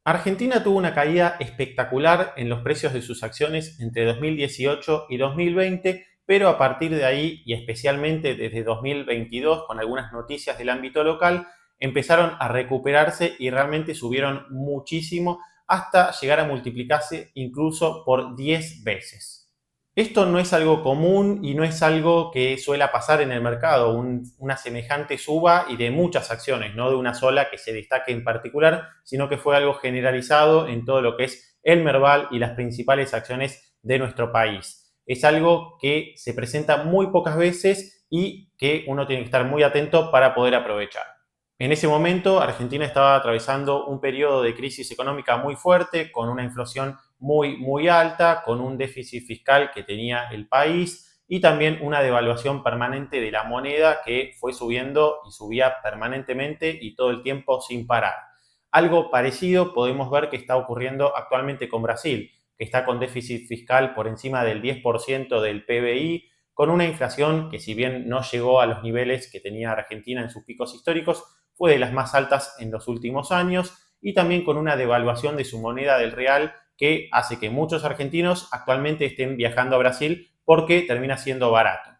Argentina tuvo una caída espectacular en los precios de sus acciones entre 2018 y 2020, pero a partir de ahí y especialmente desde 2022, con algunas noticias del ámbito local, empezaron a recuperarse y realmente subieron muchísimo hasta llegar a multiplicarse incluso por 10 veces. Esto no es algo común y no es algo que suele pasar en el mercado, una semejante suba y de muchas acciones, no de una sola que se destaque en particular, sino que fue algo generalizado en todo lo que es el Merval y las principales acciones de nuestro país. Es algo que se presenta muy pocas veces y que uno tiene que estar muy atento para poder aprovechar. En ese momento, Argentina estaba atravesando un periodo de crisis económica muy fuerte, con una inflación muy alta, con un déficit fiscal que tenía el país y también una devaluación permanente de la moneda que fue subiendo y subía permanentemente y todo el tiempo sin parar. Algo parecido podemos ver que está ocurriendo actualmente con Brasil, que está con déficit fiscal por encima del 10% del PBI, con una inflación que, si bien no llegó a los niveles que tenía Argentina en sus picos históricos, fue de las más altas en los últimos años, y también con una devaluación de su moneda del real que hace que muchos argentinos actualmente estén viajando a Brasil porque termina siendo barato.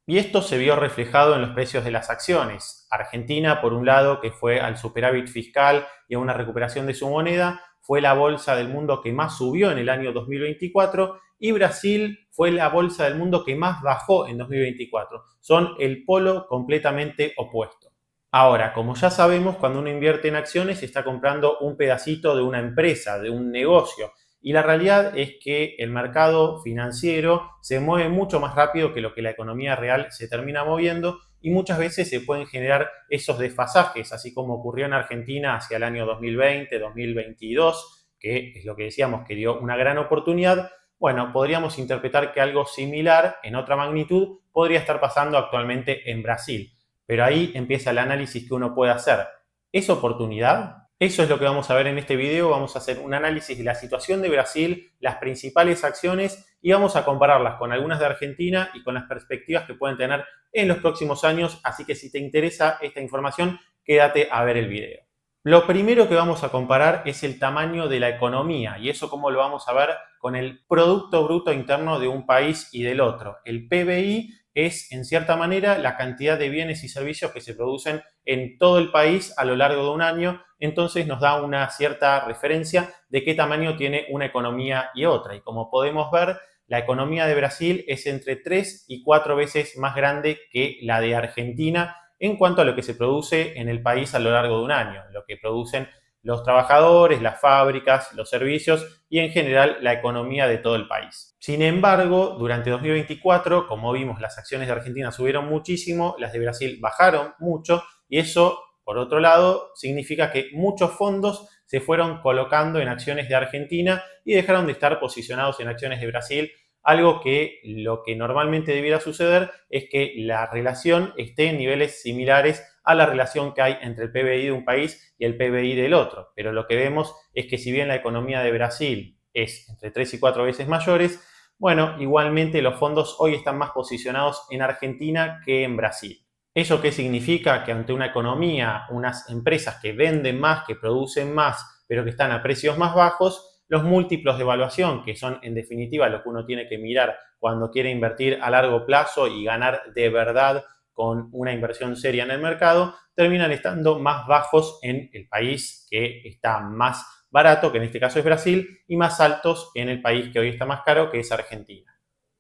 Y esto se vio reflejado en los precios de las acciones. Argentina, por un lado, que fue al superávit fiscal y a una recuperación de su moneda, fue la bolsa del mundo que más subió en el año 2024, y Brasil fue la bolsa del mundo que más bajó en 2024. Son el polo completamente opuesto. Ahora, como ya sabemos, cuando uno invierte en acciones está comprando un pedacito de una empresa, de un negocio. Y la realidad es que el mercado financiero se mueve mucho más rápido que lo que la economía real se termina moviendo, y muchas veces se pueden generar esos desfasajes, así como ocurrió en Argentina hacia el año 2020, 2022, que es lo que decíamos que dio una gran oportunidad. Bueno, podríamos interpretar que algo similar, en otra magnitud, podría estar pasando actualmente en Brasil. Pero ahí empieza el análisis que uno puede hacer. ¿Es oportunidad? Eso es lo que vamos a ver en este video. Vamos a hacer un análisis de la situación de Brasil, las principales acciones, y vamos a compararlas con algunas de Argentina y con las perspectivas que pueden tener en los próximos años. Así que si te interesa esta información, quédate a ver el video. Lo primero que vamos a comparar es el tamaño de la economía, y eso cómo lo vamos a ver con el Producto Bruto Interno de un país y del otro. El PBI es, en cierta manera, la cantidad de bienes y servicios que se producen en todo el país a lo largo de un año. Entonces nos da una cierta referencia de qué tamaño tiene una economía y otra. Y como podemos ver, la economía de Brasil es entre 3 y 4 veces más grande que la de Argentina en cuanto a lo que se produce en el país a lo largo de un año, lo que producen los trabajadores, las fábricas, los servicios y en general la economía de todo el país. Sin embargo, durante 2024, como vimos, las acciones de Argentina subieron muchísimo, las de Brasil bajaron mucho, y eso, por otro lado, significa que muchos fondos se fueron colocando en acciones de Argentina y dejaron de estar posicionados en acciones de Brasil. Algo que lo que normalmente debiera suceder es que la relación esté en niveles similares a la relación que hay entre el PBI de un país y el PBI del otro. Pero lo que vemos es que, si bien la economía de Brasil es entre 3 y 4 veces mayores, bueno, igualmente los fondos hoy están más posicionados en Argentina que en Brasil. ¿Eso qué significa? Que ante una economía, unas empresas que venden más, que producen más, pero que están a precios más bajos, los múltiplos de evaluación, que son en definitiva lo que uno tiene que mirar cuando quiere invertir a largo plazo y ganar de verdad con una inversión seria en el mercado, terminan estando más bajos en el país que está más barato, que en este caso es Brasil, y más altos en el país que hoy está más caro, que es Argentina.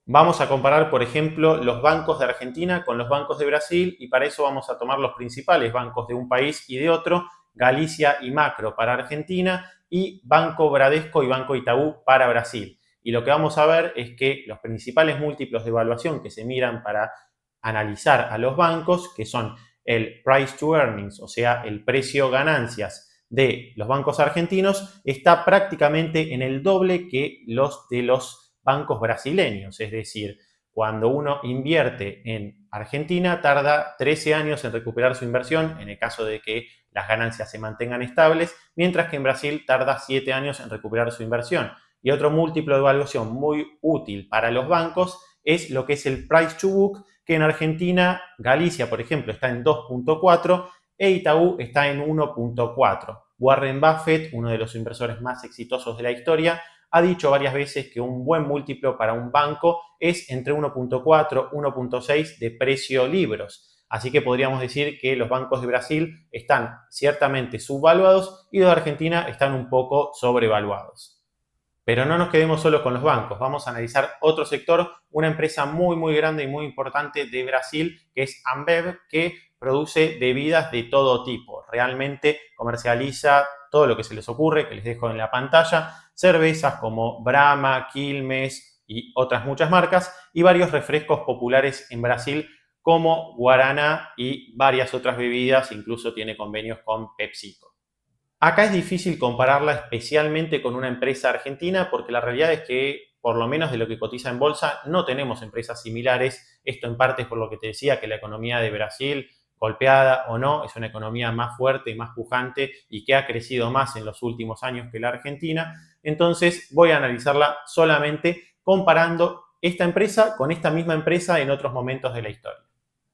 Vamos a comparar, por ejemplo, los bancos de Argentina con los bancos de Brasil, y para eso vamos a tomar los principales bancos de un país y de otro: Galicia y Macro para Argentina y Banco Bradesco y Banco Itaú para Brasil. Y lo que vamos a ver es que los principales múltiplos de evaluación que se miran para analizar a los bancos, que son el price to earnings, o sea, el precio ganancias de los bancos argentinos, está prácticamente en el doble que los de los bancos brasileños. Es decir, cuando uno invierte en Argentina, tarda 13 años en recuperar su inversión, en el caso de que las ganancias se mantengan estables, mientras que en Brasil tarda 7 años en recuperar su inversión. Y otro múltiplo de evaluación muy útil para los bancos es lo que es el price to book, que en Argentina, Galicia, por ejemplo, está en 2.4 e Itaú está en 1.4. Warren Buffett, uno de los inversores más exitosos de la historia, ha dicho varias veces que un buen múltiplo para un banco es entre 1.4 y 1.6 de precio libros. Así que podríamos decir que los bancos de Brasil están ciertamente subvaluados y los de Argentina están un poco sobrevaluados. Pero no nos quedemos solo con los bancos, vamos a analizar otro sector, una empresa muy grande y muy importante de Brasil, que es Ambev, que produce bebidas de todo tipo. Realmente comercializa todo lo que se les ocurre, que les dejo en la pantalla, cervezas como Brahma, Quilmes y otras muchas marcas, y varios refrescos populares en Brasil como Guaraná y varias otras bebidas, incluso tiene convenios con PepsiCo. Acá es difícil compararla especialmente con una empresa argentina porque la realidad es que, por lo menos de lo que cotiza en bolsa, no tenemos empresas similares. Esto en parte es por lo que te decía que la economía de Brasil, golpeada o no, es una economía más fuerte y más pujante y que ha crecido más en los últimos años que la Argentina. Entonces voy a analizarla solamente comparando esta empresa con esta misma empresa en otros momentos de la historia.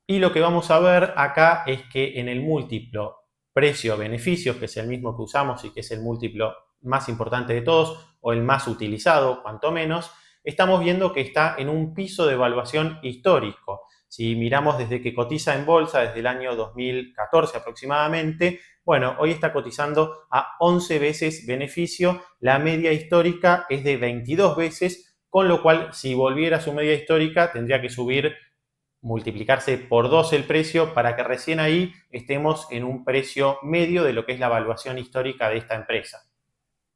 Y lo que vamos a ver acá es que en el múltiplo precio-beneficios, que es el mismo que usamos y que es el múltiplo más importante de todos, o el más utilizado, cuanto menos, estamos viendo que está en un piso de evaluación histórico. Si miramos desde que cotiza en bolsa, desde el año 2014 aproximadamente, bueno, hoy está cotizando a 11 veces beneficio, la media histórica es de 22 veces, con lo cual si volviera a su media histórica tendría que multiplicarse por 2 el precio para que recién ahí estemos en un precio medio de lo que es la evaluación histórica de esta empresa.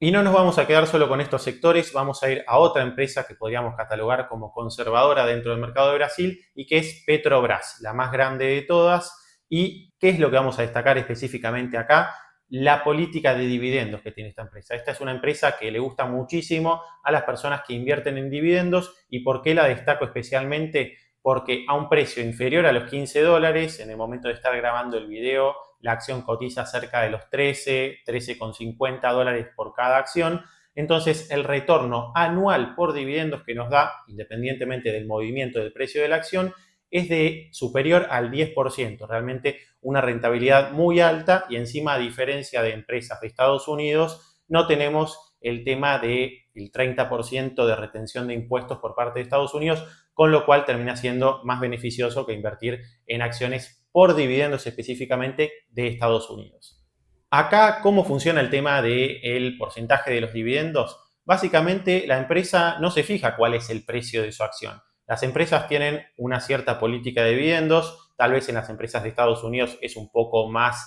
Y no nos vamos a quedar solo con estos sectores, vamos a ir a otra empresa que podríamos catalogar como conservadora dentro del mercado de Brasil y que es Petrobras, la más grande de todas. ¿Y qué es lo que vamos a destacar específicamente acá? La política de dividendos que tiene esta empresa. Esta es una empresa que le gusta muchísimo a las personas que invierten en dividendos. ¿Y por qué la destaco especialmente? Porque a un precio inferior a los $15, en el momento de estar grabando el video, la acción cotiza cerca de los 13,50 dólares por cada acción. Entonces, el retorno anual por dividendos que nos da, independientemente del movimiento del precio de la acción, es de superior al 10%. Realmente una rentabilidad muy alta y encima, a diferencia de empresas de Estados Unidos, no tenemos el tema del 30% de retención de impuestos por parte de Estados Unidos, con lo cual termina siendo más beneficioso que invertir en acciones por dividendos específicamente de Estados Unidos. Acá, ¿cómo funciona el tema del porcentaje de los dividendos? Básicamente, la empresa no se fija cuál es el precio de su acción. Las empresas tienen una cierta política de dividendos, tal vez en las empresas de Estados Unidos es un poco más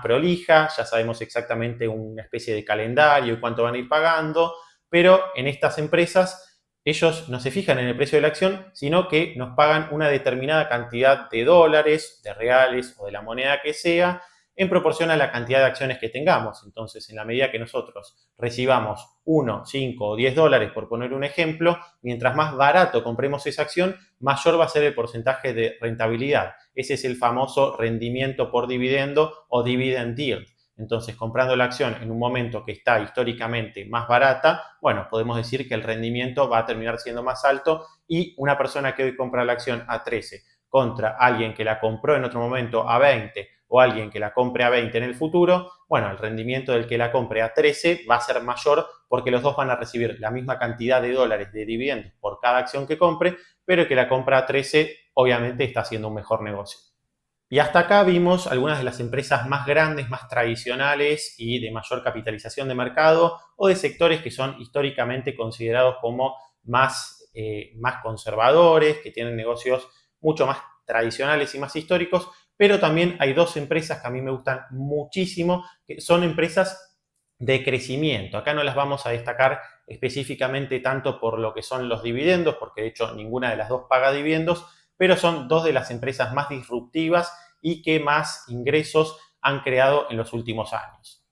prolija, ya sabemos exactamente una especie de calendario y cuánto van a ir pagando, pero en estas empresas ellos no se fijan en el precio de la acción, sino que nos pagan una determinada cantidad de dólares, de reales o de la moneda que sea, en proporción a la cantidad de acciones que tengamos. Entonces, en la medida que nosotros recibamos 1, 5 o 10 dólares, por poner un ejemplo, mientras más barato compremos esa acción, mayor va a ser el porcentaje de rentabilidad. Ese es el famoso rendimiento por dividendo o dividend yield. Entonces, comprando la acción en un momento que está históricamente más barata, bueno, podemos decir que el rendimiento va a terminar siendo más alto y una persona que hoy compra la acción a 13 contra alguien que la compró en otro momento a 20 o alguien que la compre a 20 en el futuro, bueno, el rendimiento del que la compre a 13 va a ser mayor porque los dos van a recibir la misma cantidad de dólares de dividendos por cada acción que compre, pero el que la compra a 13 obviamente está haciendo un mejor negocio. Y hasta acá vimos algunas de las empresas más grandes, más tradicionales y de mayor capitalización de mercado o de sectores que son históricamente considerados como más conservadores, que tienen negocios mucho más tradicionales y más históricos, pero también hay dos empresas que a mí me gustan muchísimo, que son empresas de crecimiento. Acá no las vamos a destacar específicamente tanto por lo que son los dividendos, porque de hecho ninguna de las dos paga dividendos, pero son dos de las empresas más disruptivas y que más ingresos han creado en los últimos años.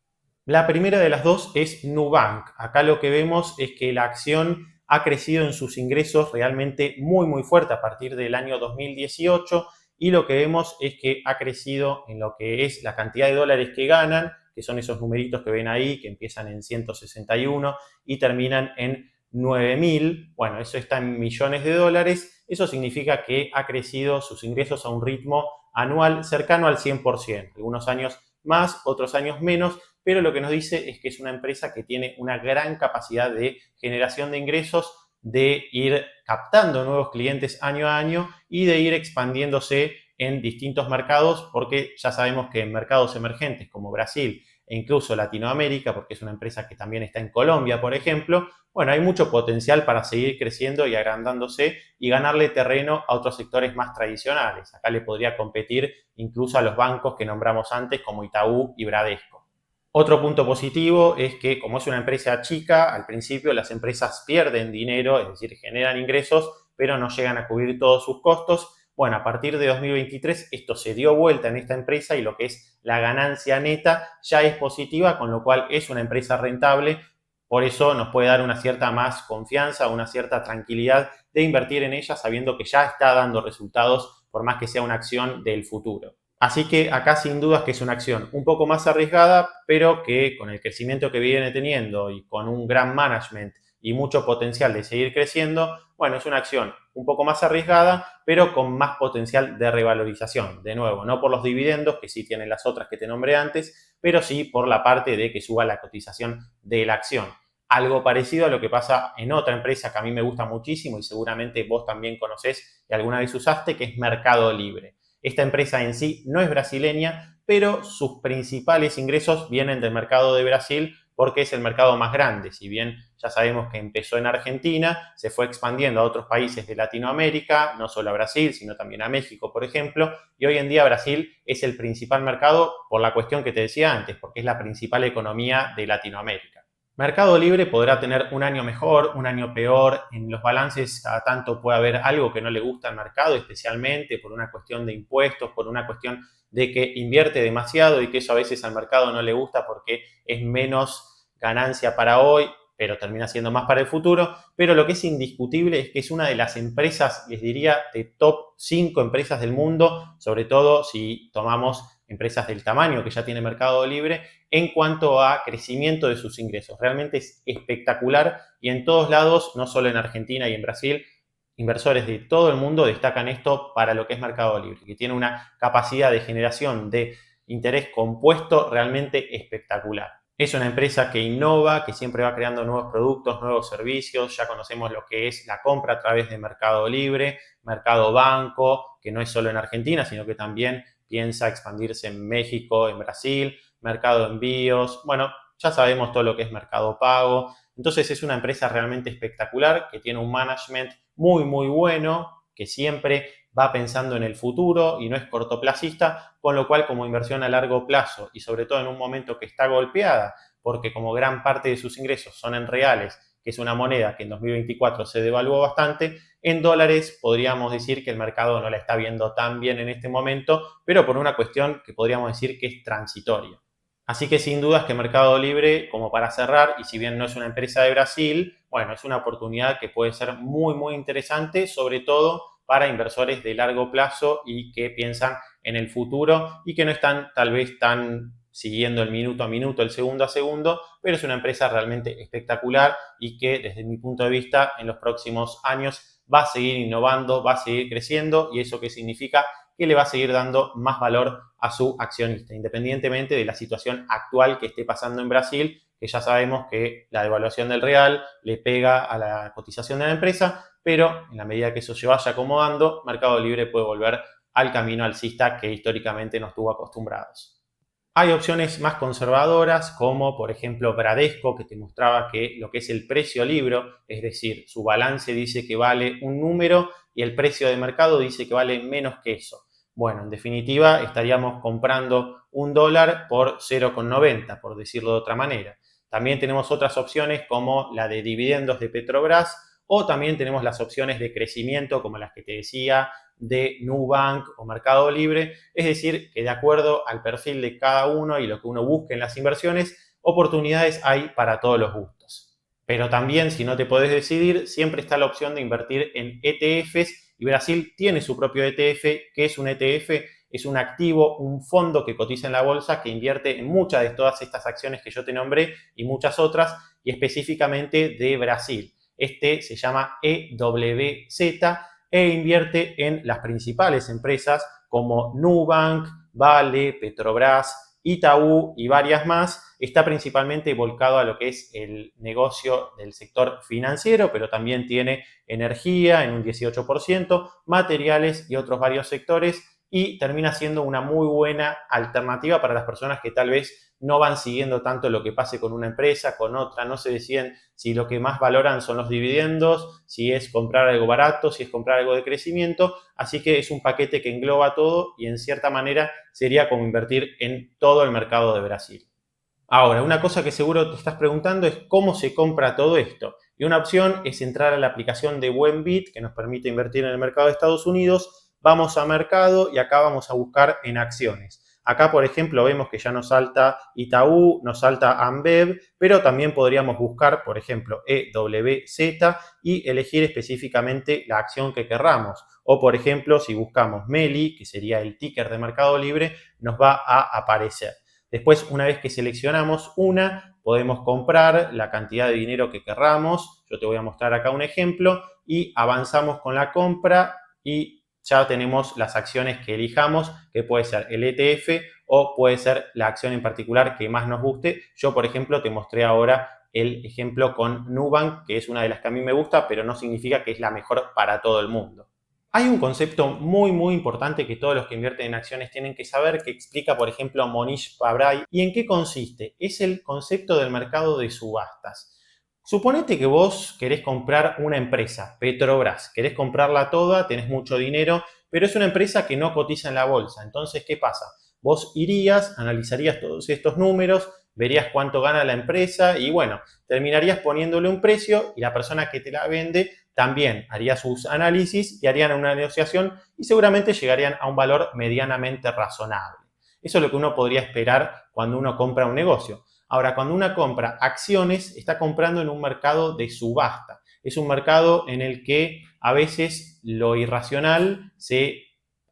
La primera de las dos es Nubank. Acá lo que vemos es que la acción ha crecido en sus ingresos realmente muy fuerte a partir del año 2018 y lo que vemos es que ha crecido en lo que es la cantidad de dólares que ganan, que son esos numeritos que ven ahí, que empiezan en 161 y terminan en 9.000. Bueno, eso está en millones de dólares. Eso significa que ha crecido sus ingresos a un ritmo anual cercano al 100%. Algunos años más, otros años menos, pero lo que nos dice es que es una empresa que tiene una gran capacidad de generación de ingresos, de ir captando nuevos clientes año a año y de ir expandiéndose en distintos mercados, porque ya sabemos que en mercados emergentes como Brasil e incluso Latinoamérica, porque es una empresa que también está en Colombia, por ejemplo, bueno, hay mucho potencial para seguir creciendo y agrandándose y ganarle terreno a otros sectores más tradicionales. Acá le podría competir incluso a los bancos que nombramos antes como Itaú y Bradesco. Otro punto positivo es que como es una empresa chica, al principio las empresas pierden dinero, es decir, generan ingresos, pero no llegan a cubrir todos sus costos. Bueno, a partir de 2023 esto se dio vuelta en esta empresa y lo que es la ganancia neta ya es positiva, con lo cual es una empresa rentable. Por eso nos puede dar una cierta más confianza, una cierta tranquilidad de invertir en ella sabiendo que ya está dando resultados, por más que sea una acción del futuro. Así que acá sin dudas que es una acción un poco más arriesgada, pero que con el crecimiento que viene teniendo y con un gran management y mucho potencial de seguir creciendo, bueno, es una acción un poco más arriesgada, pero con más potencial de revalorización. De nuevo, no por los dividendos, que sí tienen las otras que te nombré antes, pero sí por la parte de que suba la cotización de la acción. Algo parecido a lo que pasa en otra empresa que a mí me gusta muchísimo y seguramente vos también conocés y alguna vez usaste, que es Mercado Libre. Esta empresa en sí no es brasileña, pero sus principales ingresos vienen del mercado de Brasil porque es el mercado más grande. Si bien ya sabemos que empezó en Argentina, se fue expandiendo a otros países de Latinoamérica, no solo a Brasil, sino también a México, por ejemplo, y hoy en día Brasil es el principal mercado por la cuestión que te decía antes, porque es la principal economía de Latinoamérica. Mercado Libre podrá tener un año mejor, un año peor. En los balances cada tanto puede haber algo que no le gusta al mercado, especialmente por una cuestión de impuestos, por una cuestión de que invierte demasiado y que eso a veces al mercado no le gusta porque es menos ganancia para hoy, pero termina siendo más para el futuro. Pero lo que es indiscutible es que es una de las empresas, les diría, de top 5 empresas del mundo, sobre todo si tomamos empresas del tamaño que ya tiene Mercado Libre, en cuanto a crecimiento de sus ingresos. Realmente es espectacular y en todos lados, no solo en Argentina y en Brasil, inversores de todo el mundo destacan esto para lo que es Mercado Libre, que tiene una capacidad de generación de interés compuesto realmente espectacular. Es una empresa que innova, que siempre va creando nuevos productos, nuevos servicios. Ya conocemos lo que es la compra a través de Mercado Libre, Mercado Banco, que no es solo en Argentina, sino que también piensa expandirse en México, en Brasil, Mercado Envíos. Bueno, ya sabemos todo lo que es Mercado Pago. Entonces es una empresa realmente espectacular que tiene un management muy, muy bueno, que siempre va pensando en el futuro y no es cortoplacista, con lo cual como inversión a largo plazo y sobre todo en un momento que está golpeada, porque como gran parte de sus ingresos son en reales, que es una moneda que en 2024 se devaluó bastante, en dólares podríamos decir que el mercado no la está viendo tan bien en este momento, pero por una cuestión que podríamos decir que es transitoria. Así que sin dudas que Mercado Libre, como para cerrar, y si bien no es una empresa de Brasil, bueno, es una oportunidad que puede ser muy, muy interesante, sobre todo para inversores de largo plazo y que piensan en el futuro y que no están tal vez tan siguiendo el minuto a minuto, el segundo a segundo, pero es una empresa realmente espectacular y que desde mi punto de vista en los próximos años va a seguir innovando, va a seguir creciendo y eso qué significa que le va a seguir dando más valor a su accionista, independientemente de la situación actual que esté pasando en Brasil, que ya sabemos que la devaluación del real le pega a la cotización de la empresa, pero en la medida que eso se vaya acomodando, Mercado Libre puede volver al camino alcista que históricamente nos tuvo acostumbrados. Hay opciones más conservadoras como por ejemplo Bradesco, que te mostraba que lo que es el precio libro, es decir, su balance dice que vale un número y el precio de mercado dice que vale menos que eso. Bueno, en definitiva estaríamos comprando un dólar por 0,90, por decirlo de otra manera. También tenemos otras opciones como la de dividendos de Petrobras o también tenemos las opciones de crecimiento como las que te decía de Nubank o Mercado Libre, es decir, que de acuerdo al perfil de cada uno y lo que uno busque en las inversiones, oportunidades hay para todos los gustos. Pero también, si no te podés decidir, siempre está la opción de invertir en ETFs y Brasil tiene su propio ETF. ¿Qué es un ETF? Es un activo, un fondo que cotiza en la bolsa que invierte en muchas de todas estas acciones que yo te nombré y muchas otras, y específicamente de Brasil. Este se llama EWZ e invierte en las principales empresas como Nubank, Vale, Petrobras, Itaú y varias más, está principalmente volcado a lo que es el negocio del sector financiero, pero también tiene energía en un 18%, materiales y otros varios sectores, y termina siendo una muy buena alternativa para las personas que tal vez no van siguiendo tanto lo que pase con una empresa, con otra, no se deciden si lo que más valoran son los dividendos, si es comprar algo barato, si es comprar algo de crecimiento, así que es un paquete que engloba todo y en cierta manera sería como invertir en todo el mercado de Brasil. Ahora, una cosa que seguro te estás preguntando es cómo se compra todo esto. Y una opción es entrar a la aplicación de Buenbit, que nos permite invertir en el mercado de Estados Unidos. Vamos a mercado y acá vamos a buscar en acciones. Acá, por ejemplo, vemos que ya nos salta Itaú, nos salta Ambev, pero también podríamos buscar, por ejemplo, EWZ y elegir específicamente la acción que querramos. O, por ejemplo, si buscamos Meli, que sería el ticker de Mercado Libre, nos va a aparecer. Después, una vez que seleccionamos una, podemos comprar la cantidad de dinero que querramos. Yo te voy a mostrar acá un ejemplo y avanzamos con la compra y ya tenemos las acciones que elijamos, que puede ser el ETF o puede ser la acción en particular que más nos guste. Yo, por ejemplo, te mostré ahora el ejemplo con Nubank, que es una de las que a mí me gusta, pero no significa que es la mejor para todo el mundo. Hay un concepto muy importante que todos los que invierten en acciones tienen que saber, que explica, por ejemplo, Monish Pabrai. ¿Y en qué consiste? Es el concepto del mercado de subastas. Suponete que vos querés comprar una empresa, Petrobras, querés comprarla toda, tenés mucho dinero, pero es una empresa que no cotiza en la bolsa. Entonces, ¿qué pasa? Vos irías, analizarías todos estos números, verías cuánto gana la empresa y bueno, terminarías poniéndole un precio y la persona que te la vende también haría sus análisis y harían una negociación y seguramente llegarían a un valor medianamente razonable. Eso es lo que uno podría esperar cuando uno compra un negocio. Ahora, cuando uno compra acciones, está comprando en un mercado de subasta. Es un mercado en el que a veces lo irracional se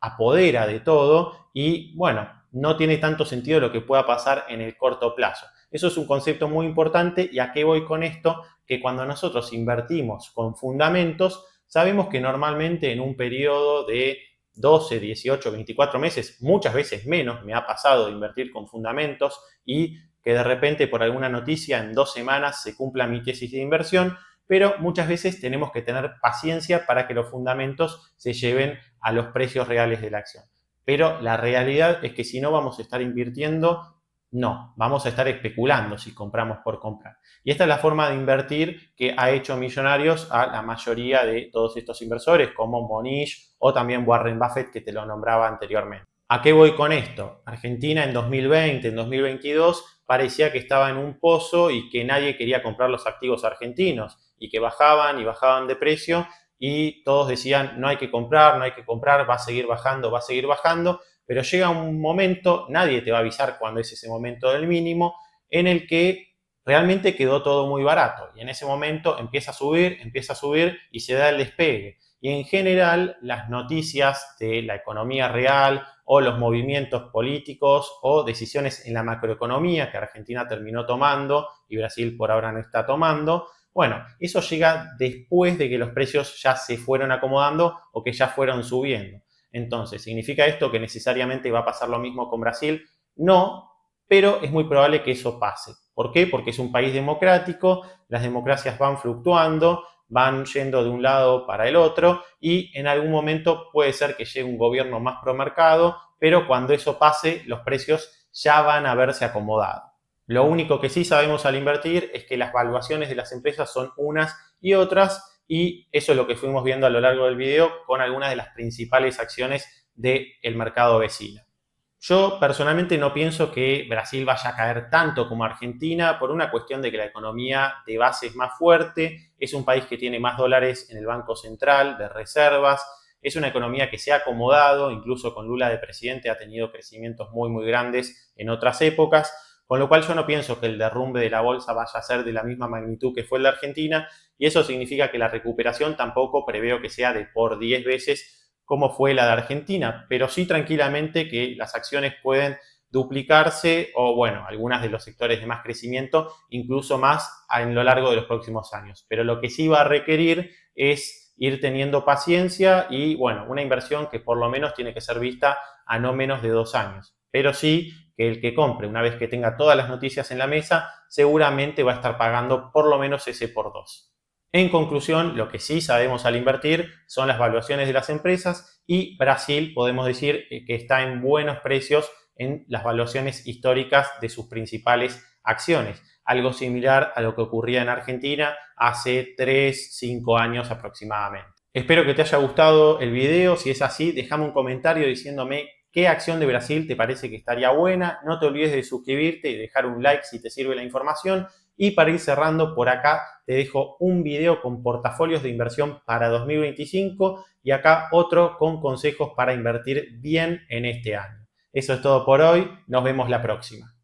apodera de todo y, bueno, no tiene tanto sentido lo que pueda pasar en el corto plazo. Eso es un concepto muy importante y a qué voy con esto, que cuando nosotros invertimos con fundamentos, sabemos que normalmente en un periodo de 12, 18, 24 meses, muchas veces menos, me ha pasado de invertir con fundamentos y que de repente por alguna noticia en 2 semanas se cumpla mi tesis de inversión, pero muchas veces tenemos que tener paciencia para que los fundamentos se lleven a los precios reales de la acción. Pero la realidad es que si no vamos a estar invirtiendo, no, vamos a estar especulando si compramos por comprar. Y esta es la forma de invertir que ha hecho millonarios a la mayoría de todos estos inversores, como Monish o también Warren Buffett, que te lo nombraba anteriormente. ¿A qué voy con esto? Argentina en 2020, en 2022, parecía que estaba en un pozo y que nadie quería comprar los activos argentinos y que bajaban y bajaban de precio y todos decían no hay que comprar, no hay que comprar, va a seguir bajando, va a seguir bajando, pero llega un momento, nadie te va a avisar cuándo es ese momento del mínimo, en el que realmente quedó todo muy barato y en ese momento empieza a subir y se da el despegue. Y en general las noticias de la economía real o los movimientos políticos o decisiones en la macroeconomía que Argentina terminó tomando y Brasil por ahora no está tomando, bueno, eso llega después de que los precios ya se fueron acomodando o que ya fueron subiendo. Entonces, ¿significa esto que necesariamente va a pasar lo mismo con Brasil? No, pero es muy probable que eso pase. ¿Por qué? Porque es un país democrático, las democracias van fluctuando, van yendo de un lado para el otro y en algún momento puede ser que llegue un gobierno más pro mercado, pero cuando eso pase, los precios ya van a haberse acomodado. Lo único que sí sabemos al invertir es que las valuaciones de las empresas son unas y otras y eso es lo que fuimos viendo a lo largo del video con algunas de las principales acciones del mercado vecino. Yo personalmente no pienso que Brasil vaya a caer tanto como Argentina por una cuestión de que la economía de base es más fuerte, es un país que tiene más dólares en el Banco Central de reservas, es una economía que se ha acomodado, incluso con Lula de presidente ha tenido crecimientos muy grandes en otras épocas, con lo cual yo no pienso que el derrumbe de la bolsa vaya a ser de la misma magnitud que fue el de Argentina y eso significa que la recuperación tampoco preveo que sea de por 10 veces como fue la de Argentina, pero sí tranquilamente que las acciones pueden duplicarse o, bueno, algunas de los sectores de más crecimiento, incluso más en lo largo de los próximos años. Pero lo que sí va a requerir es ir teniendo paciencia y, bueno, una inversión que por lo menos tiene que ser vista a no menos de 2 años. pero sí que el que compre, una vez que tenga todas las noticias en la mesa, seguramente va a estar pagando por lo menos ese por 2. En conclusión, lo que sí sabemos al invertir son las valuaciones de las empresas y Brasil podemos decir que está en buenos precios en las valuaciones históricas de sus principales acciones. Algo similar a lo que ocurría en Argentina hace 3-5 años aproximadamente. Espero que te haya gustado el video. Si es así, déjame un comentario diciéndome qué acción de Brasil te parece que estaría buena. No te olvides de suscribirte y dejar un like si te sirve la información. Y para ir cerrando, por acá te dejo un video con portafolios de inversión para 2025 y acá otro con consejos para invertir bien en este año. Eso es todo por hoy. Nos vemos la próxima.